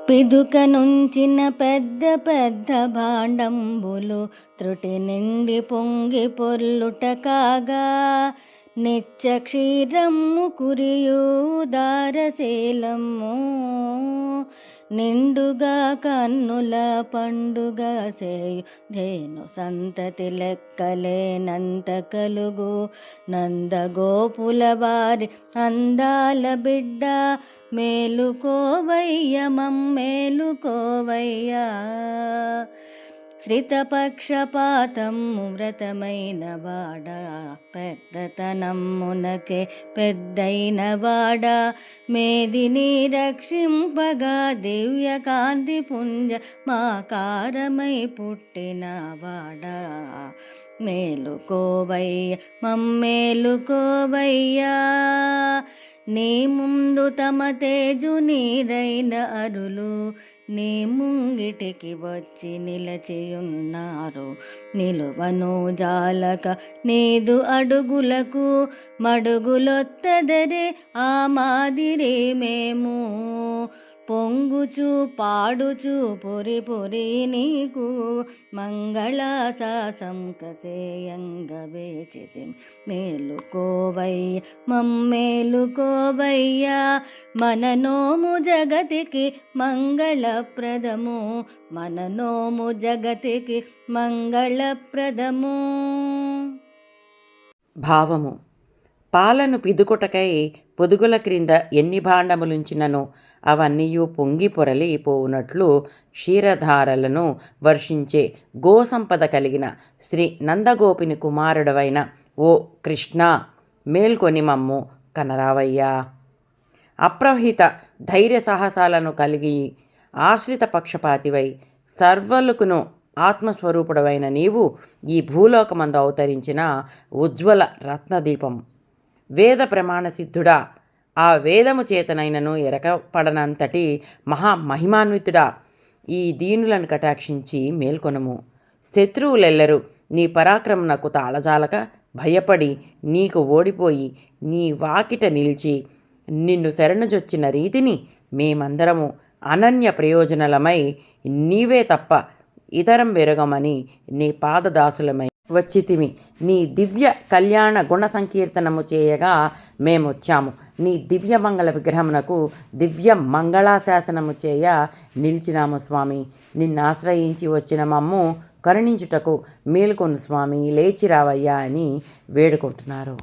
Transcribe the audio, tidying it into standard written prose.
పిదుక నుంచిన పెద్ద పెద్ద భాండంబులు త్రుటి నిండి పొంగి పొర్లుట కాగా, నిత్య క్షీరమ్ము కురియు దారశీలము నిండుగా కన్నుల పండుగ సేయు ధేను సంతతి లెక్కలేనంత కలుగు నందగోపుల వారి అందాల బిడ్డ మేలుకోవయ్య మమ్మేలుకోవయ్యా. శ్రితపక్షపాతము వ్రతమైన వాడా, పెద్దతనమ్మునకే పెద్దైన వాడా, మేదిని రక్షింపగా దివ్య కాంతి పుంజ మాకారమై పుట్టిన వాడా, మేలుకోవయ్య మమ్మేలుకోవయ్యా. నీ ముందు తమ తేజు నీరైన అరులు నీ ముంగిటికి వచ్చి నిలచియున్నారు. నిలువను జాలక నీదు అడుగులకు మడుగులొత్తదరే ఆ మాదిరి మేము, పొంగుచు పాడుచు పొరి పొరి నీకు మంగళాశాసం కసేయంగ వేచితి. మేలుకోవయ్య మమ్మేలుకోవయ్యా. మన నోము జగతికి మంగళప్రదము, మన నోము జగతికి మంగళప్రదము. భావము: పాలను పిదుకుటకై పొదుగుల క్రింద ఎన్ని భాండములుంచినను అవన్నీయు పొంగి పొరలి పోవునట్లు క్షీరధారలను వర్షించే గోసంపద కలిగిన శ్రీ నందగోపిని కుమారుడవైన ఓ కృష్ణ, మేల్కొని మమ్ము కనరావయ్యా. అప్రహిత ధైర్య సాహసాలను కలిగి ఆశ్రిత పక్షపాతివై సర్వలుకును ఆత్మస్వరూపుడవైన నీవు ఈ భూలోకమందు అవతరించిన ఉజ్వల రత్నదీపం. వేద ప్రమాణ సిద్ధుడా, ఆ వేదము చేతనైనను ఎరకపడనంతటి మహామహిమాన్వితుడా, ఈ దీనులను కటాక్షించి మేల్కొనుము. శత్రువులెల్లరూ నీ పరాక్రమమునకు తాళజాలక భయపడి నీకు ఓడిపోయి నీ వాకిట నిలిచి నిన్ను శరణుజొచ్చిన రీతిని మేమందరము అనన్య ప్రయోజనలమై నీవే తప్ప ఇతరం వెరగమని నీ పాదదాసులమై వచ్చితిమి. నీ దివ్య కళ్యాణ గుణ సంకీర్తనము చేయగా మేమొచ్చాము. నీ దివ్య మంగళ విగ్రహమునకు దివ్య మంగళాశాసనము చేయ నిలిచినాము స్వామి. నిన్నాశ్రయించి వచ్చిన మమ్ము కరుణించుటకు మేల్కొను స్వామి, లేచిరావయ్యా అని వేడుకుంటున్నారు.